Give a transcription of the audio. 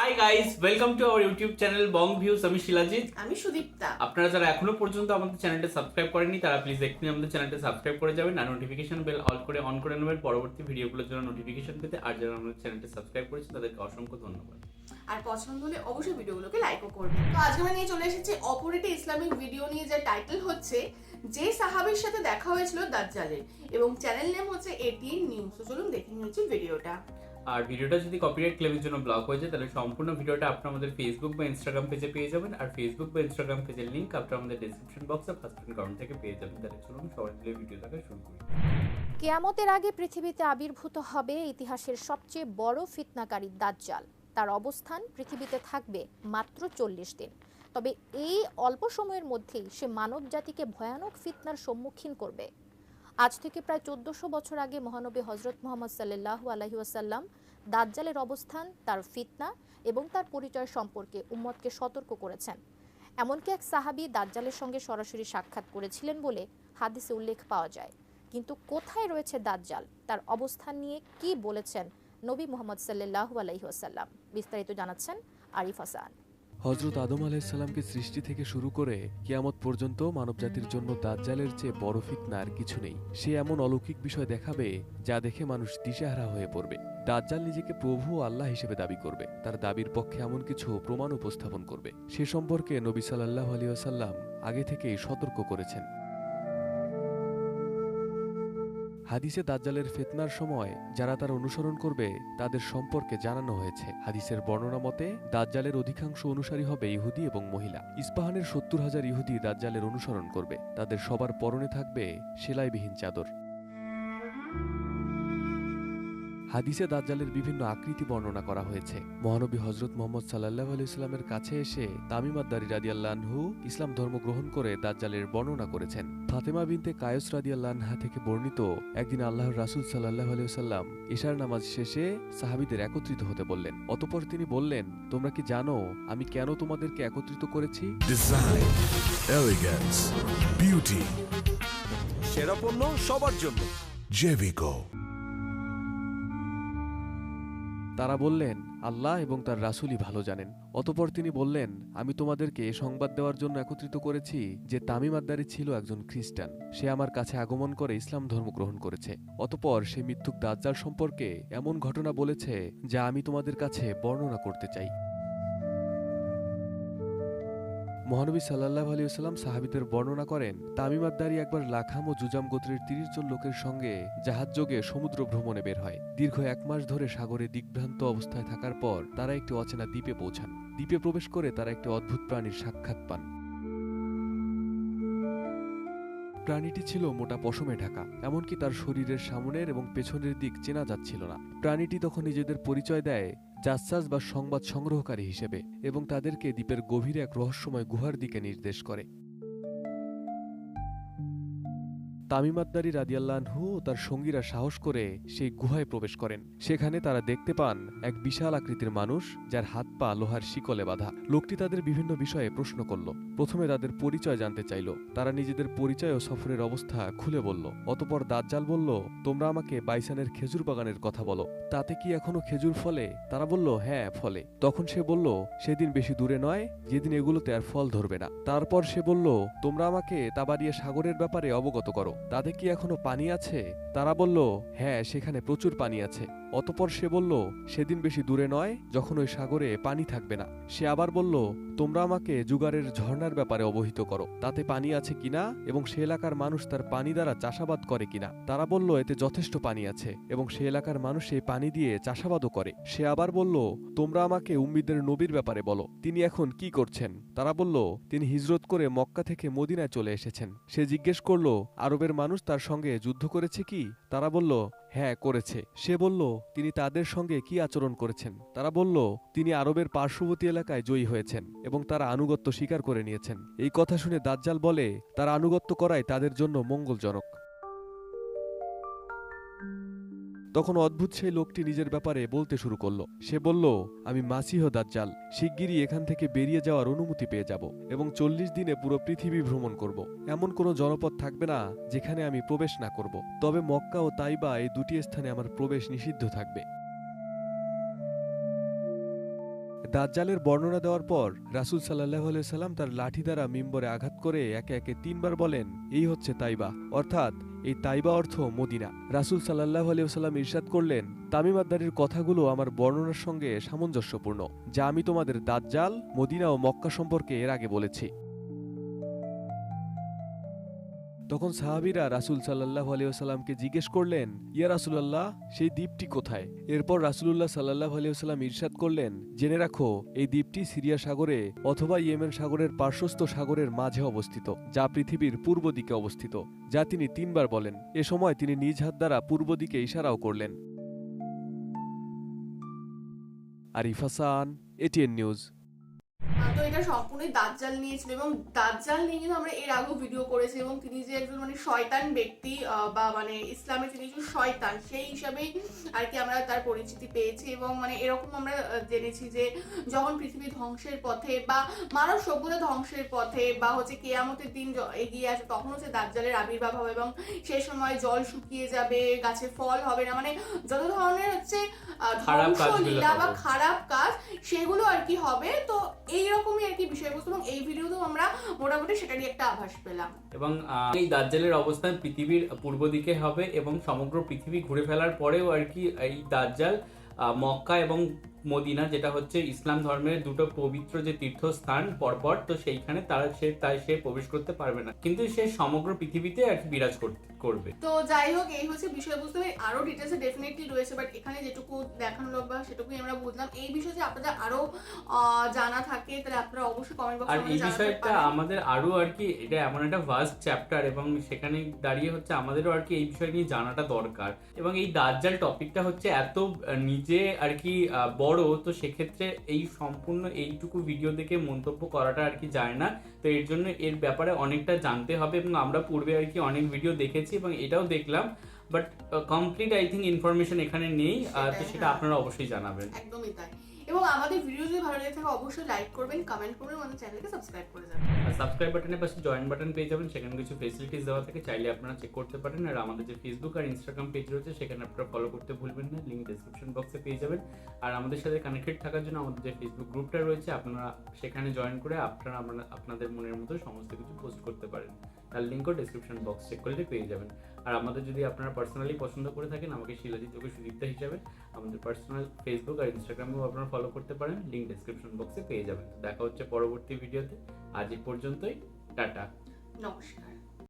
Hi guys, welcome to our YouTube channel Bong views. আমি শিলাজিৎ। আমি সুদীপ্তা। আপনারা যারা এখনো পর্যন্ত আমাদের চ্যানেলটা সাবস্ক্রাইব করেননি তারা প্লিজ এক্ষুনি আমাদের চ্যানেলটা সাবস্ক্রাইব করে যাবেন আর নোটিফিকেশন বেল অন করে নেবেন পরবর্তী ভিডিওগুলোর জন্য নোটিফিকেশন পেতে। আর যারা আমাদের চ্যানেলটা সাবস্ক্রাইব করেছেন তাদেরকে অসংখ্য ধন্যবাদ। আর পছন্দ হলে অবশ্যই ভিডিওগুলোকে লাইকও করবেন। তো আজকে আমরা নিয়ে চলে এসেছি অপরিটি ইসলামিক ভিডিও নিয়ে, যার টাইটেল হচ্ছে যে সাহাবীর সাথে দেখা হয়েছিল দাজ্জালের, এবং চ্যানেল নেম হচ্ছে এটিএন নিউজ। তো চলুন দেখে নিচ্ছি ভিডিওটা। আর ভিডিওটা যদি কপিরাইট ক্লেমের জন্য ব্লক হয়ে যায় তাহলে সম্পূর্ণ ভিডিওটা আপনারা আমাদের ফেসবুক বা ইনস্টাগ্রাম পেজে পেয়ে যাবেন। আর ফেসবুক বা ইনস্টাগ্রাম পেজের লিংক আপনারা আমাদের ডেসক্রিপশন বক্সে ফার্স্ট কমেন্ট থেকে পেয়ে যাবেন। তাহলে চলুন সবাই মিলে ভিডিও দেখা শুরু করি। কিয়ামতের আগে পৃথিবীতে আবির্ভূত হবে ইতিহাসের সবচেয়ে বড় ফিতনাকারী দাজ্জাল। তার অবস্থান পৃথিবীতে থাকবে মাত্র 40 দিন। তবে এই অল্প সময়ের মধ্যেই সে মানব জাতিকে ভয়ানক ফিতনার সম্মুখীন করবে। আজ থেকে প্রায় 1400 বছর আগে মহানবী হযরত মুহাম্মদ সাল্লাল্লাহু আলাইহি ওয়াসাল্লাম দাজ্জালের অবস্থান, তার ফিতনা এবং তার পরিচয় সম্পর্কে উম্মতকে সতর্ক করেছেন। এমনকি এক সাহাবী দাজ্জালের সঙ্গে সরাসরি সাক্ষাৎ করেছিলেন বলে হাদিসে উল্লেখ পাওয়া যায়। কিন্তু কোথায় রয়েছে দাজ্জাল, তার অবস্থান নিয়ে কি বলেছেন নবী মুহাম্মদ সাল্লাল্লাহু আলাইহি ওয়াসাল্লাম, বিস্তারিত জানাচ্ছেন আরিফ হাসান। হযরত আদম আলাইহিসসালামকে সৃষ্টি থেকে শুরু করে কিয়ামত পর্যন্ত মানবজাতির জন্য দাজ্জালের চেয়ে বড় ফিতনা আর কিছু নেই। সে এমন অলৌকিক বিষয় দেখাবে যা দেখে মানুষ দিশেহারা হয়ে পড়বে। দাজ্জাল নিজেকে প্রভু ও আল্লাহ হিসেবে দাবি করবে। তার দাবির পক্ষে এমন কিছু প্রমাণ উপস্থাপন করবে সে সম্পর্কে নবী সাল্লাল্লাহু আলাইহি ওয়াসাল্লাম আগে থেকেই সতর্ক করেছেন। হাদিসে দাজ্জালের ফিতনার সময় যারা তার অনুসরণ করবে তাদের সম্পর্কে জানানো হয়েছে। হাদিসের বর্ণনা মতে দাজ্জালের অধিকাংশ অনুসারী হবে ইহুদি এবং মহিলা। ইস্পাহানের 70,000 ইহুদি দাজ্জালের অনুসরণ করবে। তাদের সবার পরনে থাকবে সেলাইবিহীন চাদর। হাদিসে দাজ্জালের বিভিন্ন আকৃতি বর্ণনা করা হয়েছে। মহানবী হযরত মুহাম্মদ সাল্লাল্লাহু আলাইহি ওয়াসাল্লামের কাছে এসে তামিম আদ-দারি রাদিয়াল্লাহু আনহু ইসলাম ধর্ম গ্রহণ করে দাজ্জালের বর্ণনা করেছেন। ফাতেমা বিনতে কায়স রাদিয়াল্লাহু আনহা থেকে বর্ণিত, একদিন আল্লাহর রাসূল সাল্লাল্লাহু আলাইহি ওয়াসাল্লাম ইশার নামাজ শেষে সাহাবীদের একত্রিত হতে বললেন। অতঃপর তিনি বললেন, তোমরা কি জানো আমি কেন তোমাদেরকে একত্রিত করেছি? ডিজাইন, এলিগেন্স, বিউটি, সেরা পণ্য সবার জন্য জেভিকো। তারা বললেন, আল্লাহ এবং তার রাসূলই ভালো জানেন। অতঃপর তিনি বললেন, আমি তোমাদেরকে এ সংবাদ দেওয়ার জন্য একত্রিত করেছি যে তামিম আদ-দারি ছিল একজন খ্রিস্টান। সে আমার কাছে আগমন করে ইসলাম ধর্ম গ্রহণ করেছে। অতঃপর সে মিথ্যুক দাজ্জাল সম্পর্কে এমন ঘটনা বলেছে যা আমি তোমাদের কাছে বর্ণনা করতে চাই। মহানবী সাল্লাল্লাহু আলাইহি ওয়াসাল্লাম সাহাবীদের বর্ণনা করেন, তামিম আদ-দারি একবার লাখাম ও জুজাম গোত্রের 30 জন লোকের সঙ্গে জাহাজযোগে সমুদ্র ভ্রমণে বের হয়। দীর্ঘ 1 মাস ধরে সাগরে দিগ্ভ্রান্ত অবস্থায় থাকার পর তারা একটি অচেনা দ্বীপে পৌঁছান। দ্বীপে প্রবেশ করে তারা একটি অদ্ভুত প্রাণীর সাক্ষাৎ পান। প্রাণীটি ছিল মোটা পশমে ঢাকা, এমনকি তার শরীরের সামনের এবং পেছনের দিক চেনা যাচ্ছিল না। প্রাণীটি তখন নিজেদের পরিচয় দেয় জাসসাস বা সংবাদ সংগ্রহকারী হিসেবে এবং তাদেরকে দ্বীপের গভীরে এক রহস্যময় গুহার দিকে নির্দেশ করে। তামিম আদ-দারি রাদিয়াল্লাহু আনহু ও তার সঙ্গীরা সাহস করে সেই গুহায় প্রবেশ করেন। সেখানে তারা দেখতে পান এক বিশাল আকৃতির মানুষ, যার হাত পা লোহার শিকলে বাঁধা। লোকটি তাদের বিভিন্ন বিষয়ে প্রশ্ন করল। প্রথমে তাদের পরিচয় জানতে চাইল। তারা নিজেদের পরিচয় ও সফরের অবস্থা খুলে বলল। অতঃপর দাজ্জাল বলল, তোমরা আমাকে বাইসানের খেজুর বাগানের কথা বলো, তাতে কি এখনো খেজুর ফলে? তারা বলল, হ্যাঁ ফলে। তখন সে বলল, সেদিন বেশি দূরে নয় যেদিন এগুলোতে আর ফল ধরবে না। তারপর সে বলল, তোমরা আমাকে তাবারিয়া সাগরের ব্যাপারে অবগত করো, তাতে কি এখনো পানি আছে? তারা বলল, হ্যাঁ সেখানে প্রচুর পানি আছে। অতঃপর সে বলল, সেদিন বেশি দূরে নয় যখন ওই সাগরে পানি থাকবে না। সে আবার বলল, তোমরা আমাকে জুগারের ঝর্ণার ব্যাপারে অবহিত করো, তাতে পানি আছে কিনা এবং সে এলাকার মানুষ তার পানি দ্বারা চাষাবাদ করে কিনা। তারা বলল, এতে যথেষ্ট পানি আছে এবং সে এলাকার মানুষ এই পানি দিয়ে চাষাবাদও করে। সে আবার বলল, তোমরা আমাকে উম্মীদের নবীর ব্যাপারে বলো, তিনি এখন কি করছেন? তারা বলল, তিনি হিজরত করে মক্কা থেকে মদিনায় চলে এসেছেন। সে জিজ্ঞেস করল, আরবের মানুষ তার সঙ্গে যুদ্ধ করেছে কি? তারা বলল, হ্যাঁ করেছে। সে বলল, তিনি তাদের সঙ্গে কি আচরণ করেছেন? তারা বলল, তিনি আরবের পার্শ্ববর্তী এলাকায় জয়ী হয়েছেন এবং তারা আনুগত্য স্বীকার করে নিয়েছেন। এই কথা শুনে দাজ্জাল বলে, তারা আনুগত্য করাই তাদের জন্য মঙ্গলজনক। তখন অদ্ভুত সেই লোকটি নিজের ব্যাপারে বলতে শুরু করল। সে বলল, আমি মাসিহ দাজ্জাল, শিগগিরই এখান থেকে বেরিয়ে যাওয়ার অনুমতি পেয়ে যাব এবং 40 দিনে পুরো পৃথিবী ভ্রমণ করব। এমন কোনো জনপদ থাকবে না যেখানে আমি প্রবেশ না করব, তবে মক্কা ও তাইবা এই দুটি স্থানে আমার প্রবেশ নিষিদ্ধ থাকবে। দাজ্জালের বর্ণনা দেওয়ার পর রাসূল সাল্লাল্লাহু আলাইহি সাল্লাম তার লাঠি দ্বারা মিম্বরে আঘাত করে একে একে 3 বার বলেন, এই হচ্ছে তাইবা, অর্থাৎ এই তাইবা অর্থ মদিনা। রাসূল সাল্লাল্লাহু আলাইহি ওয়াসাল্লাম ইরশাদ করলেন, তামিম আদ-দারির কথাগুলো আমার বর্ণনার সঙ্গে সামঞ্জস্যপূর্ণ, যা আমি তোমাদের দাজ্জাল, মদিনা ও মক্কা সম্পর্কে এর আগে বলেছি। তখন সাহাবীরা রাসূল সাল্লাল্লাহু আলাইহি ওয়াসাল্লামকে জিজ্ঞেস করলেন, ইয়া রাসূলুল্লাহ, সেই দ্বীপটি কোথায়? এরপর রাসূলুল্লাহ সাল্লাল্লাহু আলাইহি ওয়াসাল্লাম ইরশাদ করলেন, জেনে রাখো, এই দ্বীপটি সিরিয়া সাগরে অথবা ইয়েমেন সাগরের পার্শ্বস্থ সাগরের মাঝে অবস্থিত, যা পৃথিবীর পূর্ব দিকে অবস্থিত, যা তিনি 3 বার বলেন। এ সময় তিনি নিজ হাত দ্বারা পূর্ব দিকে ইশারাও করলেন। Arif Hasan, ATN news. তো এটা সম্পূর্ণই দাজ্জাল নিয়েছিল এবং দাজ্জাল নিয়ে কিন্তু আমরা এর আগেও ভিডিও করেছি এবং তিনি যে একজন মানে শয়তান ব্যক্তি বা মানে ইসলামের তিনি একজন শয়তান, সেই হিসাবেই আর কি আমরা তার পরিচিতি পেয়েছি। এবং মানে এরকম আমরা জেনেছি যে যখন পৃথিবী ধ্বংসের পথে বা মানব সভ্যতা ধ্বংসের পথে বা হচ্ছে কেয়ামতের দিন এগিয়ে আসে, তখন হচ্ছে দাজ্জালের আবির্ভাব হবে এবং সেই সময় জল শুকিয়ে যাবে, গাছে ফল হবে না, মানে যত ধরনের হচ্ছে ধ্বংসলীলা বা খারাপ কাজ সেগুলো আর কি হবে। তো এইরকমই আর কি বিষয়বস্তু এবং এই ভিডিওতেও আমরা মোটামুটি সেটারই একটা আভাস পেলাম। এবং এই দাজ্জালের অবস্থান পৃথিবীর পূর্ব দিকে হবে এবং সমগ্র পৃথিবী ঘুরে ফেলার পরেও আর কি এই দাজ্জাল মক্কা এবং মদিনা, যেটা হচ্ছে ইসলাম ধর্মের দুটো পবিত্র যে তীর্থস্থান পরপর, তো সেইখানে সে প্রবেশ করতে পারবে না, কিন্তু সে সমগ্র পৃথিবীতে আর কি বিরাজ করবে। তো যাই হোক, এই হচ্ছে বিষয়বস্তু। আরো ডিটেলসে ডেফিনেটলি রয়েছে, বাট এখানে যেটুকু দেখানো হলো বা সেটুকুই আমরা বুঝলাম। এই বিষয়ে যদি আপনাদের আরো জানা থাকে তাহলে আপনারা অবশ্যই কমেন্ট বক্সে আর আমাদের এই জানাতে বিষয়টা পারেন। আমাদের আরো আর কি এটা এমন একটা ভাস্ট চ্যাপ্টার এবং সেখানে দাঁড়িয়ে হচ্ছে আমাদেরও আর কি এই বিষয় নিয়ে জানাটা দরকার। এবং এই দাজ্জাল টপিকটা হচ্ছে এত নিজে আর কি বড়, তো সেক্ষেত্রে এই সম্পূর্ণ এইটুকু ভিডিও দেখে মন্তব্য করাটা আর কি যায় না। তো এর জন্য এর ব্যাপারে অনেকটা জানতে হবে এবং আমরা পূর্বে আর কি অনেক ভিডিও দেখেছি এবং এটাও দেখলাম, but complete I think information এখানে নেই। তো সেটা আপনারা অবশ্যই জানাবেন। একদমই তাই। এবং আমাদের ভিডিও যদি ভালো লেগে থাকে অবশ্যই লাইক করবেন, কমেন্ট করবেন, আমাদের চ্যানেলকে সাবস্ক্রাইব করে যাবেন। আর সাবস্ক্রাইব বাটনের পাশে জয়েন বাটন পেয়ে যাবেন, সেখানে কিছু ফেসিলিটিস দেওয়া থাকে, চাইলে আপনারা চেক করতে পারেন। আর আমাদের যে ফেসবুক আর ইনস্টাগ্রাম পেজ রয়েছে সেখানে আপনারা ফলো করতে ভুলবেন না, লিঙ্ক ডেসক্রিপশন বক্সে পেয়ে যাবেন। আর আমাদের সাথে কানেক্টেড থাকার জন্য আমাদের যে ফেসবুক গ্রুপটা রয়েছে আপনারা সেখানে জয়েন করে আপনারা আপনাদের মনের মতো সমস্ত কিছু পোস্ট করতে পারেন, তার লিঙ্কও ডেসক্রিপশন বক্স চেক করলে পেয়ে যাবেন। আর আমাদের যদি আপনারা পার্সোনালি পছন্দ করে থাকেন আমাকে শিলাজিৎ ওকে সুদীপ্তা হিসাবে আমাদের পার্সোনাল ফেসবুক আর ইনস্টাগ্রামেও আপনারা ফলো করতে পারেন, লিঙ্ক ডেসক্রিপশন বক্সে পেয়ে যাবেন। দেখা হচ্ছে পরবর্তী ভিডিওতে। আজ এই পর্যন্তই, টাটা, নমস্কার।